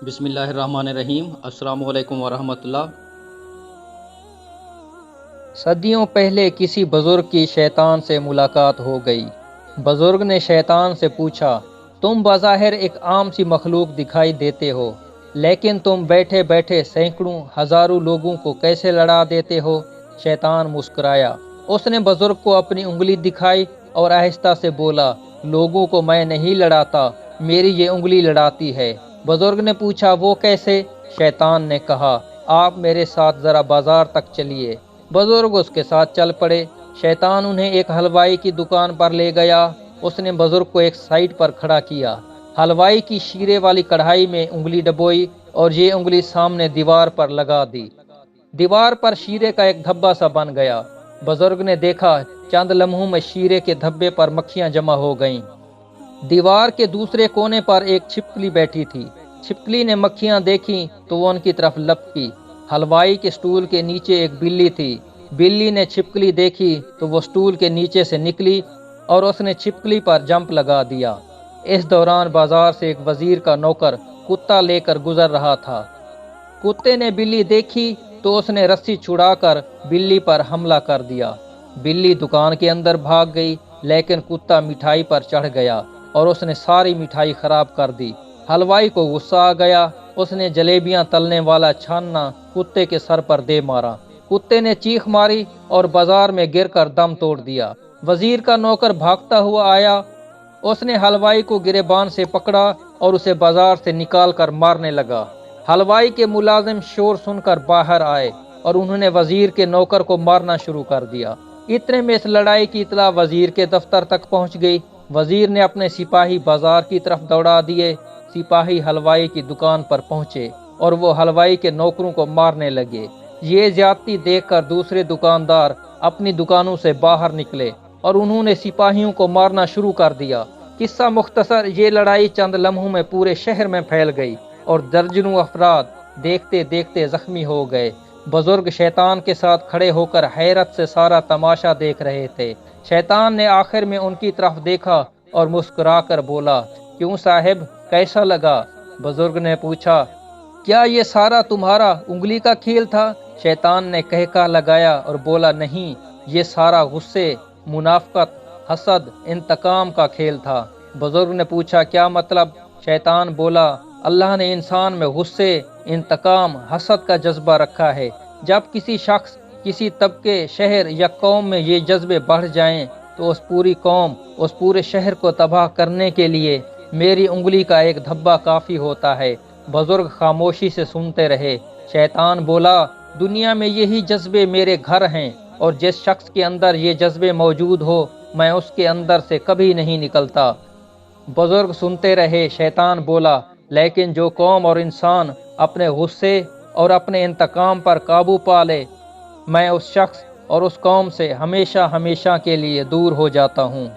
بسم اللہ الرحمن الرحیم۔ السلام علیکم ورحمۃ اللہ۔ صدیوں پہلے کسی بزرگ کی شیطان سے ملاقات ہو گئی۔ بزرگ نے شیطان سے پوچھا، تم بظاہر ایک عام سی مخلوق دکھائی دیتے ہو، لیکن تم بیٹھے بیٹھے سینکڑوں ہزاروں لوگوں کو کیسے لڑا دیتے ہو؟ شیطان مسکرایا۔ اس نے بزرگ کو اپنی انگلی دکھائی اور آہستہ سے بولا، لوگوں کو میں نہیں لڑاتا، میری یہ انگلی لڑاتی ہے۔ بزرگ نے پوچھا، وہ کیسے؟ شیطان نے کہا، آپ میرے ساتھ ذرا بازار تک چلیے۔ بزرگ اس کے ساتھ چل پڑے۔ شیطان انہیں ایک حلوائی کی دکان پر لے گیا۔ اس نے بزرگ کو ایک سائٹ پر کھڑا کیا، حلوائی کی شیرے والی کڑھائی میں انگلی ڈبوئی اور یہ انگلی سامنے دیوار پر لگا دی۔ دیوار پر شیرے کا ایک دھبا سا بن گیا۔ بزرگ نے دیکھا، چند لمحوں میں شیرے کے دھبے پر مکھیاں جمع ہو گئیں۔ دیوار کے دوسرے کونے پر ایک چھپکلی بیٹھی تھی۔ چھپکلی نے مکھیاں دیکھیں تو وہ ان کی طرف لپکی۔ حلوائی کے سٹول کے نیچے ایک بلی تھی۔ بلی نے چھپکلی دیکھی تو وہ سٹول کے نیچے سے نکلی اور اس نے چھپکلی پر جمپ لگا دیا۔ اس دوران بازار سے ایک وزیر کا نوکر کتا لے کر گزر رہا تھا۔ کتے نے بلی دیکھی تو اس نے رسی چھڑا کر بلی پر حملہ کر دیا۔ بلی دکان کے اندر بھاگ گئی، لیکن کتا مٹھائی پر چڑھ گیا اور اس نے ساری مٹھائی خراب کر دی۔ حلوائی کو غصہ آ گیا۔ اس نے جلیبیاں تلنے والا چھاننا کتے کے سر پر دے مارا۔ کتے نے چیخ ماری اور بازار میں گر کر دم توڑ دیا۔ وزیر کا نوکر بھاگتا ہوا آیا۔ اس نے حلوائی کو گریبان سے پکڑا اور اسے بازار سے نکال کر مارنے لگا۔ حلوائی کے ملازم شور سن کر باہر آئے اور انہوں نے وزیر کے نوکر کو مارنا شروع کر دیا۔ اتنے میں اس لڑائی کی اطلاع وزیر کے دفتر تک پہنچ گئی۔ وزیر نے اپنے سپاہی بازار کی طرف دوڑا دیے۔ سپاہی حلوائی کی دکان پر پہنچے اور وہ حلوائی کے نوکروں کو مارنے لگے۔ یہ زیادتی دیکھ کر دوسرے دکاندار اپنی دکانوں سے باہر نکلے اور انہوں نے سپاہیوں کو مارنا شروع کر دیا۔ قصہ مختصر، یہ لڑائی چند لمحوں میں پورے شہر میں پھیل گئی اور درجنوں افراد دیکھتے دیکھتے زخمی ہو گئے۔ بزرگ شیطان کے ساتھ کھڑے ہو کر حیرت سے سارا تماشا دیکھ رہے تھے۔ شیطان نے آخر میں ان کی طرف دیکھا اور مسکرا کر بولا، کیوں صاحب، کیسا لگا؟ بزرگ نے پوچھا، کیا یہ سارا تمہارا انگلی کا کھیل تھا؟ شیطان نے کہکا لگایا اور بولا، نہیں، یہ سارا غصے، منافقت، حسد، انتقام کا کھیل تھا۔ بزرگ نے پوچھا، کیا مطلب؟ شیطان بولا، اللہ نے انسان میں غصے، انتقام، حسد کا جذبہ رکھا ہے۔ جب کسی شخص، کسی طبقے، شہر یا قوم میں یہ جذبے بڑھ جائیں تو اس پوری قوم، اس پورے شہر کو تباہ کرنے کے لیے میری انگلی کا ایک دھبا کافی ہوتا ہے۔ بزرگ خاموشی سے سنتے رہے۔ شیطان بولا، دنیا میں یہی جذبے میرے گھر ہیں، اور جس شخص کے اندر یہ جذبے موجود ہو میں اس کے اندر سے کبھی نہیں نکلتا۔ بزرگ سنتے رہے۔ شیطان بولا، لیکن جو قوم اور انسان اپنے غصے اور اپنے انتقام پر قابو پا لے، میں اس شخص اور اس قوم سے ہمیشہ ہمیشہ کے لیے دور ہو جاتا ہوں۔